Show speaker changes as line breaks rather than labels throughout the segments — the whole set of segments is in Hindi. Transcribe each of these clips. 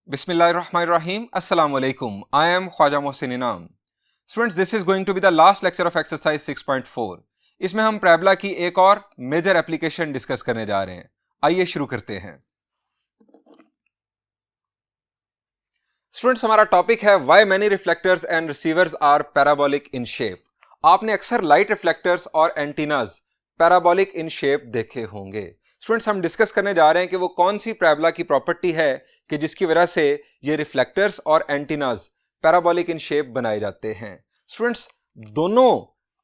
Bismillahirrahmanirrahim. Assalamu alaikum. I am Khwaja Mohsin Inam. Students, this is going to be the last lecture of exercise 6.4. इसमें हम पैराबोला की एक और मेजर एप्लीकेशन डिस्कस करने जा रहे हैं. आइए शुरू करते हैं. स्टूडेंट्स, हमारा टॉपिक है why many reflectors and receivers are parabolic in shape. आपने अक्सर लाइट रिफ्लेक्टर्स और एंटीनाज पैराबोलिक इन शेप देखे होंगे. स्टूडेंट्स, हम डिस्कस करने जा रहे हैं कि वो कौन सी पैराबोला की प्रॉपर्टी है कि जिसकी वजह से ये रिफ्लेक्टर्स और एंटीनाज पैराबोलिक इन शेप बनाए जाते हैं. स्टूडेंट्स, दोनों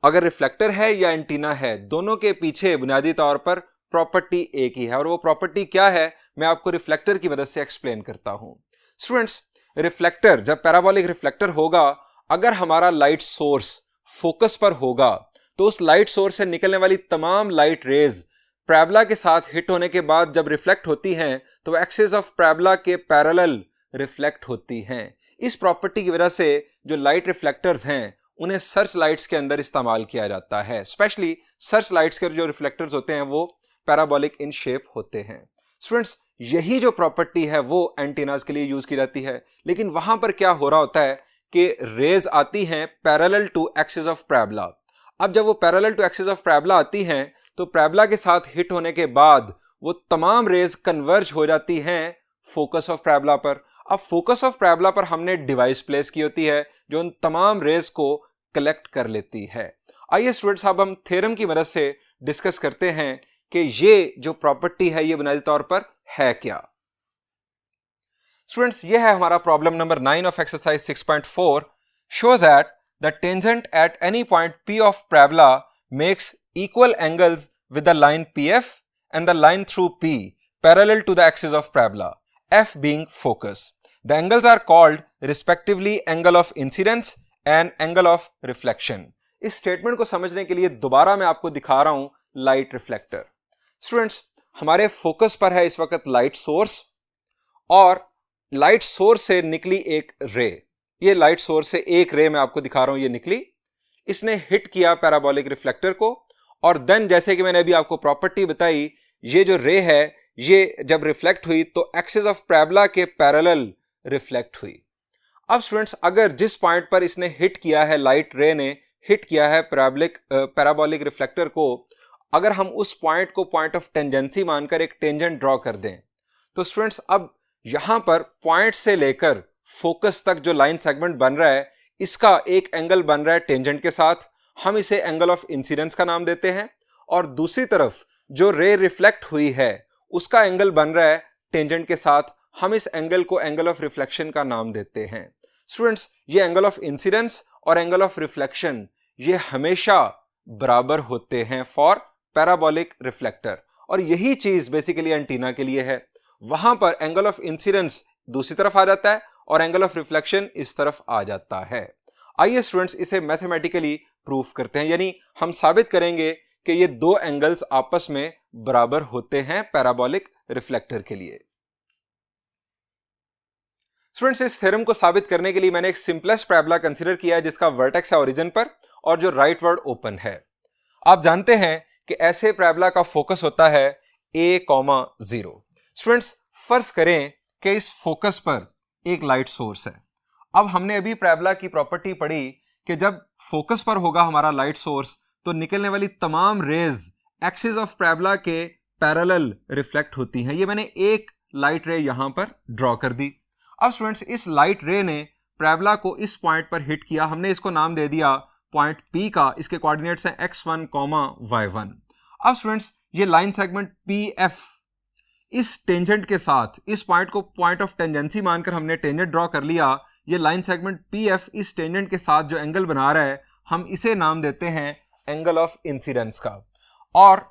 अगर रिफ्लेक्टर है या एंटीना है, दोनों के पीछे बुनियादी तौर पर प्रॉपर्टी एक ही है, और वो प्रॉपर्टी क्या है मैं आपको रिफ्लेक्टर की मदद से एक्सप्लेन करता हूं. स्टूडेंट्स, रिफ्लेक्टर जब पैराबोलिक रिफ्लेक्टर होगा, अगर हमारा लाइट सोर्स फोकस पर होगा तो उस लाइट सोर्स से निकलने वाली तमाम लाइट रेज पैराबोला के साथ हिट होने के बाद जब रिफ्लेक्ट होती हैं तो एक्सिस ऑफ पैराबोला के पैरेलल रिफ्लेक्ट होती हैं. इस प्रॉपर्टी की वजह से जो लाइट रिफ्लेक्टर्स हैं उन्हें सर्च लाइट्स के अंदर इस्तेमाल किया जाता है. स्पेशली सर्च लाइट्स के जो रिफ्लेक्टर्स होते हैं वो पैराबोलिक इन शेप होते हैं. स्टूडेंट्स, यही जो प्रॉपर्टी है वो एंटीनाज के लिए यूज की जाती है, लेकिन वहां पर क्या हो रहा होता है कि रेज आती हैं parallel to axis of parabola. अब जब वो parallel to axis of parabola आती हैं तो पैराबोला के साथ हिट होने के बाद वो तमाम रेज कन्वर्ज हो जाती हैं फोकस ऑफ पैराबोला पर. अब फोकस ऑफ पैराबोला पर हमने डिवाइस प्लेस की होती है जो उन तमाम रेज को कलेक्ट कर लेती है. आइए स्टूडेंट्स, अब हम थ्योरम की मदद से डिस्कस करते हैं कि ये जो प्रॉपर्टी है ये बुनियादी तौर पर है क्या. स्टूडेंट्स, ये है हमारा problem number 9 of exercise 6.4. Show that the tangent at any point P of parabola makes equal angles with the line PF and the line through P parallel to the axis of parabola, F being focus. The angles are called respectively angle of incidence and angle of reflection. इस स्टेटमेंट को समझने के लिए दोबारा मैं आपको दिखा रहा हूं लाइट रिफ्लेक्टर. स्टूडेंट्स, हमारे फोकस पर है इस वक्त लाइट सोर्स, और लाइट सोर्स से निकली एक रे. ये लाइट सोर्स से एक रे मैं आपको दिखा रहा हूं, ये निकली, इसने हिट किया पैराबोलिक रिफ्लेक्टर को, और देन जैसे कि मैंने अभी आपको प्रॉपर्टी बताई, ये जो रे है ये जब रिफ्लेक्ट हुई तो एक्सिस ऑफ पैराबोला के पैरेलल रिफ्लेक्ट हुई. अब स्टूडेंट्स, अगर जिस पॉइंट पर इसने हिट किया है, लाइट रे ने हिट किया है पैराबोलिक रिफ्लेक्टर को, अगर हम उस पॉइंट को पॉइंट ऑफ टेंजेंसी मानकर एक टेंजेंट ड्रॉ कर दें तो स्टूडेंट्स अब यहां पर पॉइंट से लेकर फोकस तक जो लाइन सेगमेंट बन रहा है इसका एक एंगल बन रहा है टेंजेंट के साथ, हम इसे एंगल ऑफ इंसिडेंस का नाम देते हैं, और दूसरी तरफ जो रे रिफ्लेक्ट हुई है उसका एंगल बन रहा है टेंजेंट के साथ, हम इस एंगल को एंगल ऑफ रिफ्लेक्शन का नाम देते हैं. स्टूडेंट्स, ये एंगल ऑफ इंसिडेंस और एंगल ऑफ रिफ्लेक्शन ये हमेशा बराबर होते हैं फॉर पैराबोलिक रिफ्लेक्टर, और यही चीज बेसिकली एंटीना के लिए है. वहां पर एंगल ऑफ इंसिडेंस दूसरी तरफ आ जाता है और एंगल ऑफ रिफ्लेक्शन इस तरफ आ जाता है. आइए स्टूडेंट्स, इसे मैथमेटिकली प्रूफ करते हैं, यानी हम साबित करेंगे कि ये दो एंगल्स आपस में बराबर होते हैं पैराबोलिक रिफ्लेक्टर के लिए. स्टूडेंट्स, इस थ्योरम को साबित करने के लिए मैंने एक सिंपलेस्ट पैराबोला कंसीडर किया है जिसका वर्टेक्स है ओरिजिन पर और जो राइट वर्ड ओपन है. आप जानते हैं कि ऐसे पैराबोला का फोकस होता है a,0. स्टूडेंट्स, फर्ज करें कि इस फोकस पर एक लाइट सोर्स है. अब हमने अभी पैराबोला की प्रॉपर्टी पढ़ी कि जब फोकस पर होगा हमारा लाइट सोर्स तो निकलने वाली तमाम रेज एक्सिस ऑफ पैराबोला के पैरेलल रिफ्लेक्ट होती हैं. ये मैंने एक लाइट रे यहां पर ड्रॉ कर दी. अब स्टूडेंट्स, इस लाइट रे ने पैराबोला को इस पॉइंट पर हिट किया, हमने इसको नाम दे दिया पॉइंट P का. इसके कोऑर्डिनेट्स हैं x1, y1. अब स्टूडेंट्स, ये लाइन सेगमेंट PF इस टेंजेंट के साथ, इस पॉइंट को पॉइंट ऑफ टेंजेंसी मानकर हमने टेंजेंट ड्रॉ कर लिया. ये लाइन सेगमेंट PF इस टेंजेंट के साथ जो एंगल बना रहा है हम इसे नाम देते हैं एंगल ऑफ इंसिडेंस का. और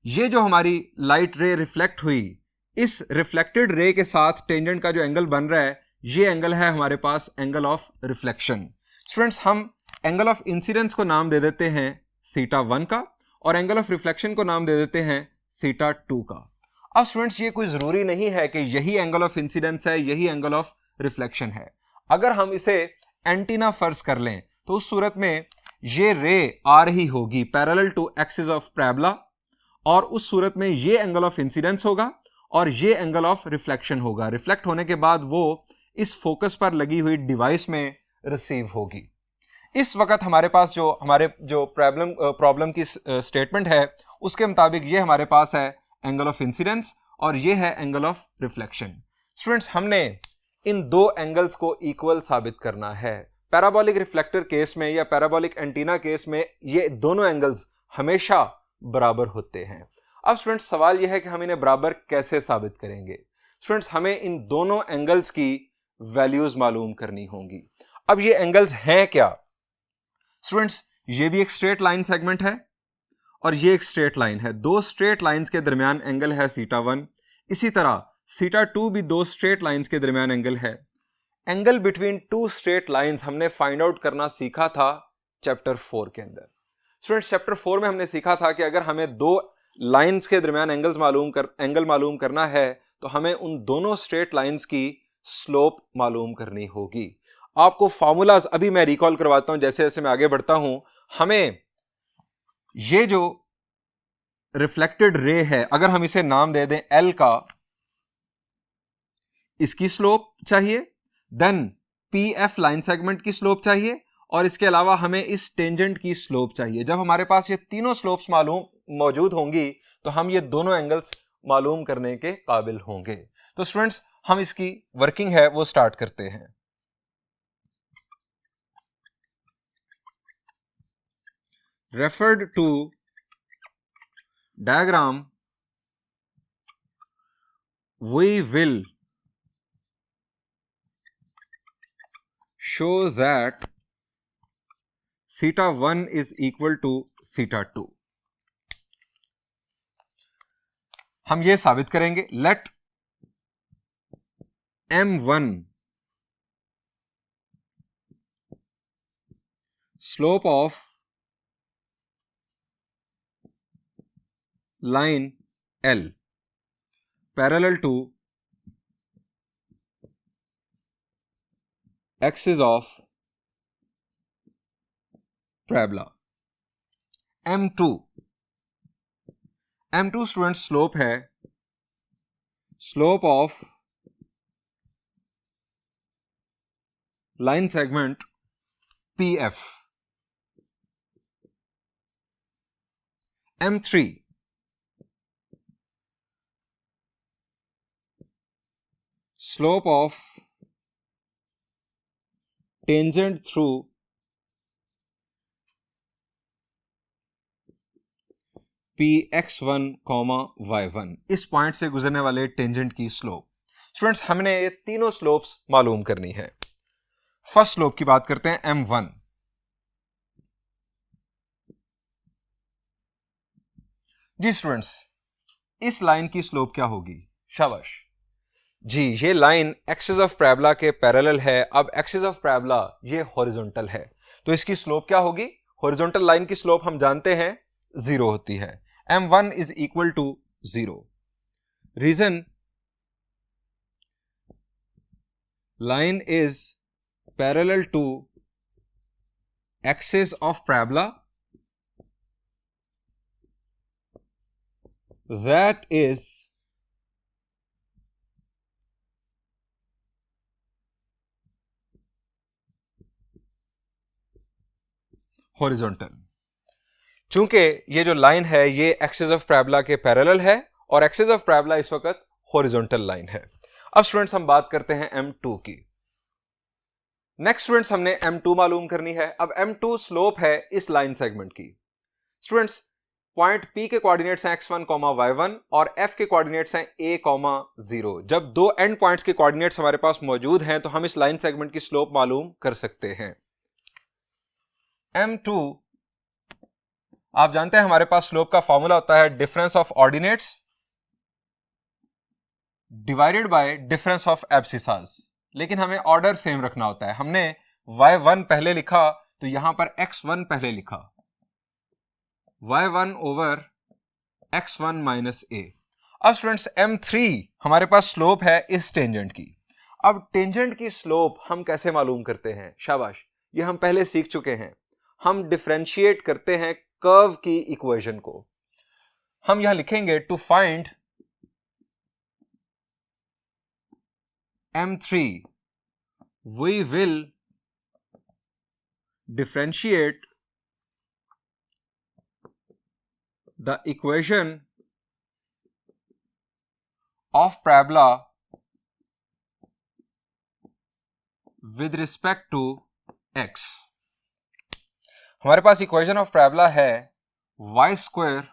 ये जो हमारी लाइट रे रिफ्लेक्ट हुई, इस रिफ्लेक्टेड रे के साथ टेंजेंट का जो एंगल बन रहा है ये एंगल है हमारे पास एंगल ऑफ रिफ्लेक्शन. स्टूडेंट्स, हम एंगल ऑफ इंसिडेंस को नाम दे देते हैं θ1 का, और एंगल ऑफ रिफ्लेक्शन को नाम दे देते हैं θ2 का. अब स्टूडेंट्स, ये कोई जरूरी नहीं है कि यही एंगल ऑफ इंसिडेंस है, यही एंगल ऑफ रिफ्लेक्शन है. अगर हम इसे एंटीना फर्ज कर लें तो उस सूरत में ये रे आ रही होगी parallel to axis of parabola, और उस सूरत में ये एंगल ऑफ इंसिडेंस होगा और ये एंगल ऑफ रिफ्लेक्शन होगा. रिफ्लेक्ट होने के बाद वो इस फोकस पर लगी हुई डिवाइस में रिसीव होगी। इस वक्त हमारे पास जो प्रॉब्लम की स्टेटमेंट है उसके मुताबिक ये हमारे पास है एंगल ऑफ इंसिडेंस और ये है एंगल ऑफ रिफ्लेक्शन। स्टूडेंट्स, हमने इन दो एंगल्स को इक्वल साबित करना है। पैराबोलिक रिफ्लेक्टर केस में या पैराबोलिक एंटीना केस में ये दोनों एंगल्स हमेशा बराबर होते हैं। अब स्टूडेंट्स, सवाल यह है कि हम इन्हें बराबर कैसे साबित करेंगे। स्टूडेंट्स, हमें इन दोनों एंगल्स की वैल्यूज मालूम करनी होंगी। अब ये एंगल्स हैं क्या? स्टूडेंट्स, ये भी एक स्ट्रेट लाइन सेगमेंट है और ये एक स्ट्रेट लाइन है। दो स्ट्रेट लाइंस के दरमियान एंगल है θ1। इसी तरह θ2 भी दो स्ट्रेट लाइंस के दरमियान एंगल है। Angle between two straight lines हमने फाइंड आउट करना सीखा था चैप्टर 4 के अंदर। स्टूडेंट्स, चैप्टर 4 में हमने सीखा था कि अगर हमें दो लाइंस के दरमियान एंगल मालूम करना है तो हमें उन दोनों स्ट्रेट लाइंस की स्लोप मालूम करनी होगी। आपको फॉर्मूलाज अभी मैं रिकॉल करवाता हूं जैसे जैसे मैं आगे बढ़ता हूं। हमें ये जो रिफ्लेक्टेड रे है, अगर हम इसे नाम दे दें एल का, इसकी स्लोप चाहिए, then P F line segment की स्लोप चाहिए और इसके अलावा हमें इस टेंजेंट की स्लोप चाहिए। जब हमारे पास ये तीनों स्लोप्स मौजूद होंगी तो हम ये दोनों एंगल्स मालूम करने के काबिल होंगे। तो स्टूडेंट्स, हम इसकी वर्किंग है वो स्टार्ट करते हैं। Referred to diagram, we will show that θ1 is equal to θ2। हम ये साबित करेंगे। Let M1 slope of line L parallel to axis of parabola। M2 student slope है slope of line segment PF। M3 slope of tangent through Px1, y1, इस पॉइंट से गुजरने वाले टेंजेंट की स्लोप। स्टूडेंट्स, हमने ये तीनों स्लोप्स मालूम करनी है। फर्स्ट स्लोप की बात करते हैं M1। जी स्टूडेंट्स, इस लाइन की स्लोप क्या होगी? शाबाश जी, ये लाइन एक्सिस ऑफ पैराबोला के पैरेलल है। अब एक्सिस ऑफ पैराबोला ये हॉरिजॉन्टल है तो इसकी स्लोप क्या होगी? हॉरिजॉन्टल लाइन की स्लोप हम जानते हैं 0 होती है। M1 is equal to 0। Reason, line is parallel to axis of parabola that is horizontal। चूंकि ये जो लाइन है ये एक्सिस ऑफ पैराबोला के पैरेलल है और एक्सिस ऑफ पैराबोला इस वक्त हॉरिजॉन्टल लाइन है। अब स्टूडेंट्स, हम बात करते हैं M2 की। नेक्स्ट स्टूडेंट्स, हमने M2 मालूम करनी है। अब M2 स्लोप है इस लाइन सेगमेंट की। स्टूडेंट्स, पॉइंट P के कोऑर्डिनेट्स हैं x1, y1 और F के कोऑर्डिनेट्स हैं a, 0। जब दो एंड पॉइंट्स के कोऑर्डिनेट्स हमारे पास मौजूद हैं तो हम इस लाइन सेगमेंट की स्लोप मालूम कर सकते हैं। M2, आप जानते हैं हमारे पास स्लोप का फॉर्मूला होता है difference of ordinates divided by difference of abscissas, लेकिन हमें ऑर्डर सेम रखना होता है। हमने y1 पहले लिखा तो यहां पर x1 पहले लिखा, y1 over x1 minus a। अब स्टूडेंट्स, M3 हमारे पास स्लोप है इस टेंजेंट की। अब टेंजेंट की स्लोप हम कैसे मालूम करते हैं? शाबाश, ये हम पहले सीख चुके हैं। हम डिफरेंशिएट करते हैं कर्व की इक्वेशन को। हम यहां लिखेंगे to find M3 we will differentiate the equation of parabola with respect to x. हमारे पास इक्वेशन ऑफ पैराबोला है y square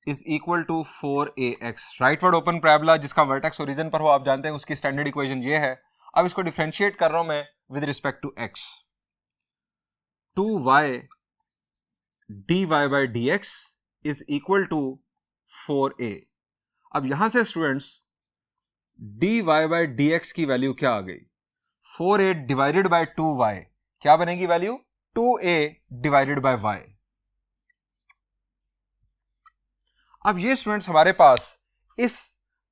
is equal to 4ax. Rightward open parabola जिसका वर्टेक्स ओरिजिन पर हो, आप जानते हैं उसकी स्टैंडर्ड इक्वेशन ये है. अब इसको डिफरेंशिएट कर रहा हूं मैं with respect to x. 2y dy by dx is equal to 4a. अब यहां से स्टूडेंट्स dy बाई dx की वैल्यू क्या आ गई? 4a divided by 2y. क्या बनेगी value? 2a divided by y. अब ये स्टूडेंट्स हमारे पास इस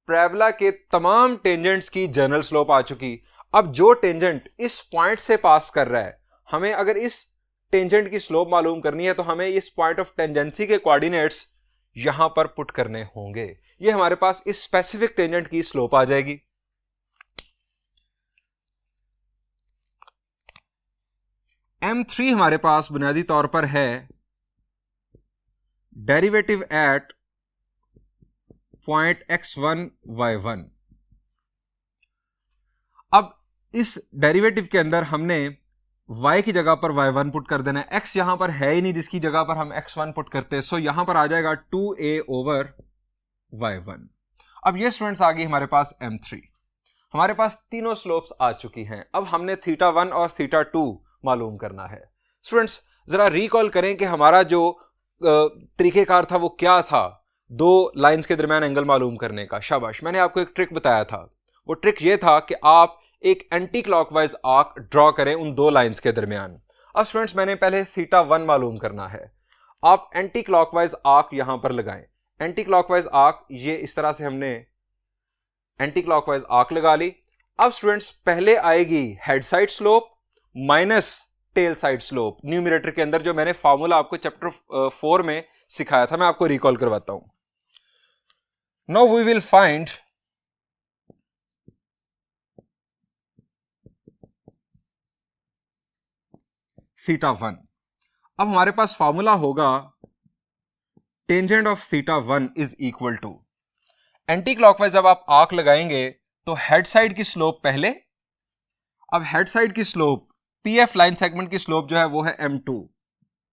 पैराबोला के तमाम टेंजेंट्स की जनरल स्लोप आ चुकी. अब जो टेंजेंट इस पॉइंट से पास कर रहा है, हमें अगर इस टेंजेंट की स्लोप मालूम करनी है तो हमें इस पॉइंट ऑफ टेंजेंसी के कोऑर्डिनेट्स यहां पर पुट करने होंगे. ये हमारे पास इस स्पेसिफिक टेंजेंट की स्लोप आ जाएगी. M3 हमारे पास बुनियादी तौर पर है derivative eight point x1 y1. अब इस डेरिवेटिव के अंदर हमने y की जगह पर y1 पुट कर देना है. x यहां पर है ही नहीं जिसकी जगह पर हम x1 पुट करते हैं, सो यहां पर आ जाएगा 2a ओवर y1. अब ये स्टूडेंट्स आ गई हमारे पास M3. हमारे पास तीनों स्लोप्स आ चुकी हैं. अब हमने θ1 और θ2 मालूम करना है. स्टूडेंट्स जरा रिकॉल करें कि हमारा जो तरीकेकार था वो क्या था दो लाइंस के दरमियान एंगल मालूम करने का. शाबाश, मैंने आपको एक ट्रिक बताया था. वो ट्रिक ये था कि आप एक एंटी क्लॉकवाइज आर्क ड्रॉ करें उन दो लाइंस के दरमियान. अब स्टूडेंट्स मैंने पहले θ1 मालूम करना है. आप एंटी क्लॉकवाइज आर्क यहां पर लगाएं. एंटी क्लॉकवाइज आर्क ये इस तरह से हमने एंटी क्लॉकवाइज आर्क लगा ली. अब स्टूडेंट्स पहले आएगी head side slope minus tail side slope. Numerator के अंदर जो मैंने फॉर्मूला आपको चैप्टर 4 में सिखाया था, मैं आपको रिकॉल करवाता हूं. Now we will find θ1. अब हमारे पास फॉर्मूला होगा tangent of θ1 is equal to, anticlockwise जब आप आर्क लगाएंगे तो हेड साइड की स्लोप पहले. अब हेड साइड की स्लोप पीएफ लाइन सेगमेंट की स्लोप जो है वो है m2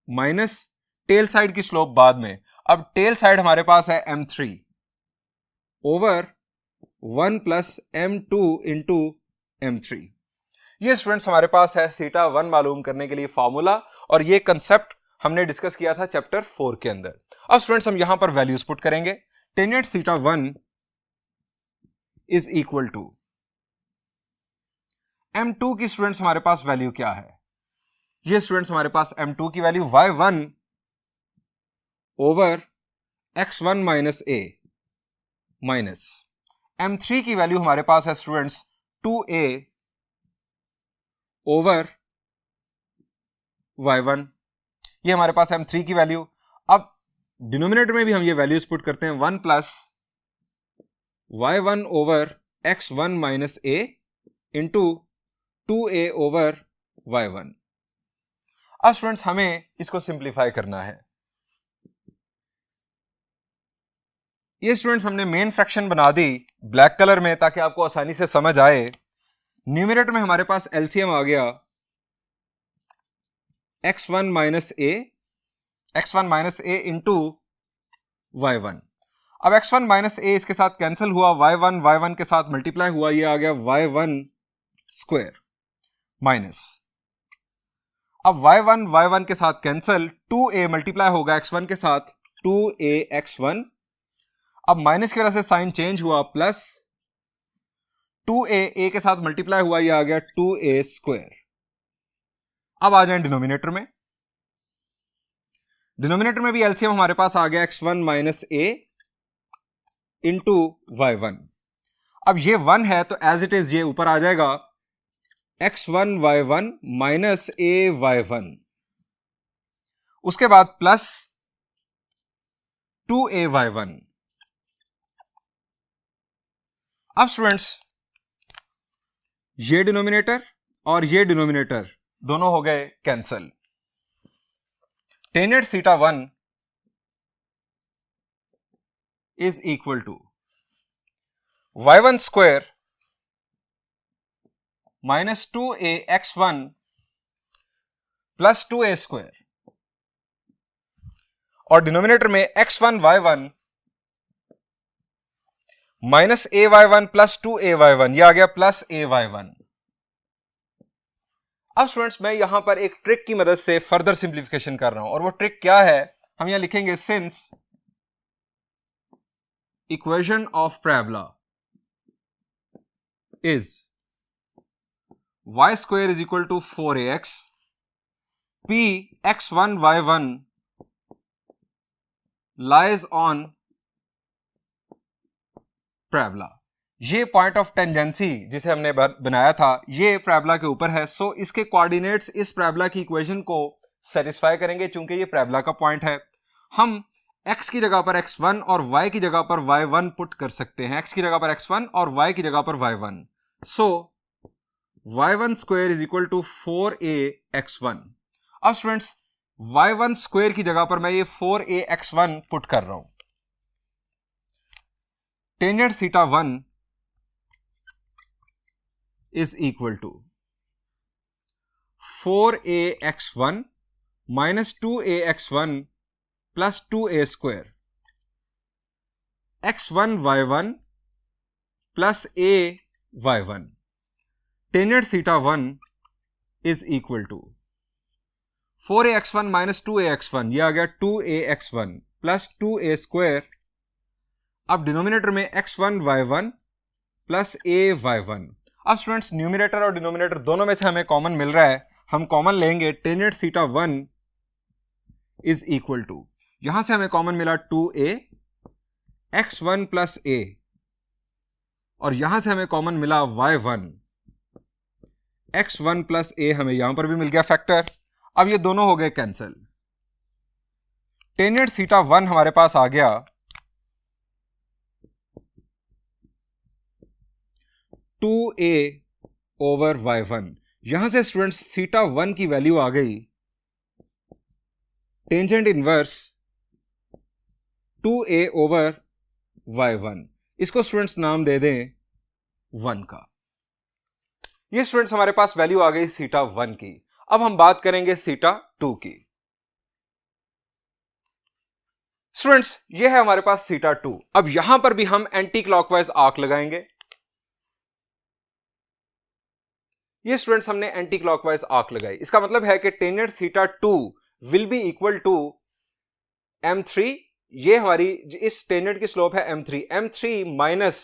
माइनस टेल साइड की स्लोप बाद में. अब टेल साइड हमारे पास है m3 over 1 plus m2 into m3. ये स्टूडेंट्स हमारे पास है θ1 मालूम करने के लिए फॉर्मूला, और ये कंसेप्ट हमने डिस्कस किया था चैप्टर 4 के अंदर. अब स्टूडेंट्स हम यहां पर वैल्यूज पुट करेंगे. Tangent θ1 is equal to m2 की स्टूडेंट्स हमारे पास वैल्यू क्या है? ये स्टूडेंट्स हमारे पास m2 की value y1 over x1 minus a minus m3 की वैल्यू हमारे पास है स्टूडेंट्स 2a ओवर y1. ये हमारे पास m3 की वैल्यू. अब डिनोमिनेटर में भी हम ये वैल्यूज पुट करते हैं. 1 plus y1 over x1 minus a into 2a over y1. अब स्टूडेंट्स हमें इसको सिंप्लीफाई करना है. ये स्टूडेंट्स हमने मेन फ्रैक्शन बना दी ब्लैक कलर में ताकि आपको आसानी से समझ आए. न्यूमरेटर में हमारे पास एलसीएम आ गया x1 minus a into y1. अब x1 माइनस a इसके साथ कैंसिल हुआ, y1 के साथ मल्टीप्लाई हुआ, ये आ गया y1 स्क्वायर माइनस. अब y1 के साथ कैंसिल, 2a मल्टीप्लाई होगा x1 के साथ 2a x1. अब माइनस की वजह से साइन चेंज हुआ, प्लस 2a के साथ मल्टीप्लाई हुआ, ये आ गया 2a स्क्वायर. अब आ जाए डिनोमिनेटर में. डिनोमिनेटर में भी एलसीएम हमारे पास आ गया x1 minus a into y1. अब ये 1 है तो एज इट इज ये ऊपर आ जाएगा x1 y1 minus a y1. उसके बाद प्लस 2a y1. अब स्टूडेंट्स ये डिनोमिनेटर और ये डिनोमिनेटर दोनों हो गए cancel. Tangent theta 1 is equal to y1 square minus 2ax1 plus 2a square, और डिनोमिनेटर में x1 y1 minus ay1 plus 2ay1, यह आ गया प्लस ay1। अब स्टूडेंट्स मैं यहां पर एक ट्रिक की मदद से फर्दर सिंप्लीफिकेशन कर रहा हूं, और वो ट्रिक क्या है, हम यहां लिखेंगे since equation of parabola is y square is equal to 4ax p x1 y1 lies on parabola. ये पॉइंट ऑफ टेंजेंसी जिसे हमने बनाया था ये पैराबोला के ऊपर है, सो इसके कोऑर्डिनेट्स इस पैराबोला की इक्वेशन को सेटिस्फाई करेंगे। चूंकि ये पैराबोला का पॉइंट है, हम x की जगह पर x1 और y की जगह पर y1 पुट कर सकते हैं, x की जगह पर x1 और y की जगह पर y1। So y1 square is equal to 4ax1। अब स्टूडेंट्स y1 स्क्वायर की जगह पर मैं ये 4ax1 पुट कर रहा हूं। Tangent theta 1 is equal to 4ax1 minus 2ax1 plus 2a square x1 y1 plus a y1। Tangent theta 1 is equal to 4ax1 minus 2ax1, यह आ गया 2ax1 plus 2a square। अब डिनोमिनेटर में x1 y1 plus a y1। अब स्टूडेंट्स न्यूमरेटर और डिनोमिनेटर दोनों में से हमें कॉमन मिल रहा है, हम कॉमन लेंगे। Tangent theta 1 is equal to, यहां से हमें कॉमन मिला 2a x1 प्लस a, और यहां से हमें कॉमन मिला y1 x1 प्लस a, हमें यहां पर भी मिल गया फैक्टर। अब ये दोनों हो गए कैंसिल। टेनेट थीटा 1 हमारे पास आ गया 2a ओवर y1। यहां से स्टूडेंट्स थीटा 1 की वैल्यू आ गई tangent inverse 2a over y1। इसको स्टूडेंट्स नाम दे दें 1 का। ये स्टूडेंट्स हमारे पास वैल्यू आ गई थीटा 1 की। अब हम बात करेंगे थीटा 2 की। स्टूडेंट्स ये है हमारे पास थीटा 2। अब यहां पर भी हम एंटी क्लॉकवाइज आर्क लगाएंगे। ये स्टूडेंट्स हमने एंटी क्लॉकवाइज आर्क लगाई, इसका मतलब है कि tangent theta 2 will be equal to m3। ये हमारी इस टेंजेंट की स्लोप है m3, m3 minus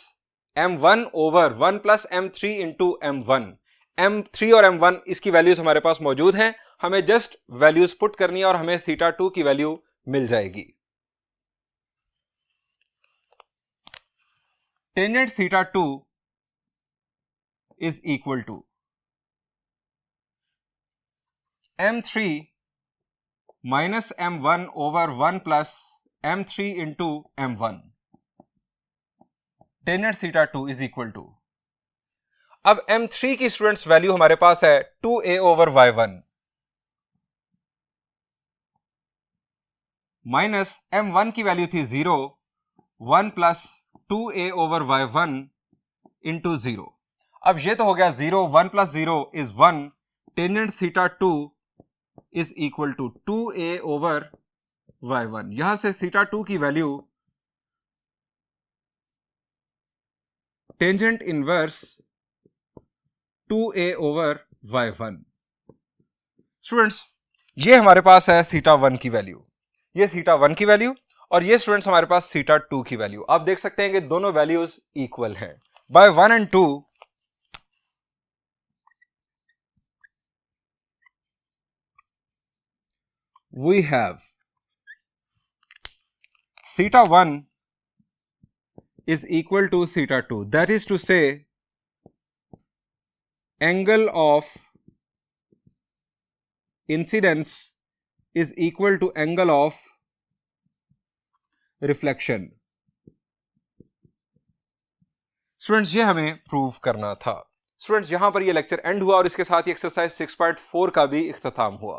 m1 over 1 plus m3 into m1। m3 और m1 इसकी वैल्यूज हमारे पास मौजूद हैं, हमें जस्ट वैल्यूज पुट करनी है और हमें थीटा 2 की वैल्यू मिल जाएगी। Tangent theta 2 is equal to m3 minus m1 over 1 plus m3 into m1। Tangent theta 2 is equal to, अब m3 की स्टूडेंट्स वैल्यू हमारे पास है 2a over y1 minus m1 की वैल्यू थी 0, 1 plus 2a over y1 into 0। अब ये तो हो गया 0, 1 plus 0 is 1। Tangent theta 2 is equal to 2a over y1। यहां से थीटा 2 की value tangent inverse 2a over y1। Students ये हमारे पास है थीटा 1 की वैल्यू, ये थीटा 1 की वैल्यू, और ये स्टूडेंट्स हमारे पास थीटा 2 की वैल्यू। आप देख सकते हैं कि दोनों वैल्यूज इक्वल हैं। By 1 and 2 we have theta 1 is equal to theta 2. That is to say, angle of incidence is equal to angle of reflection. Students ये हमें प्रूव करना था। स्टूडेंट्स यहां पर ये लेक्चर एंड हुआ और इसके साथ ही एक्सरसाइज 6.4 का भी इख्तिताम हुआ।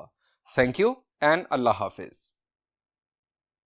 Thank you and Allah Hafiz.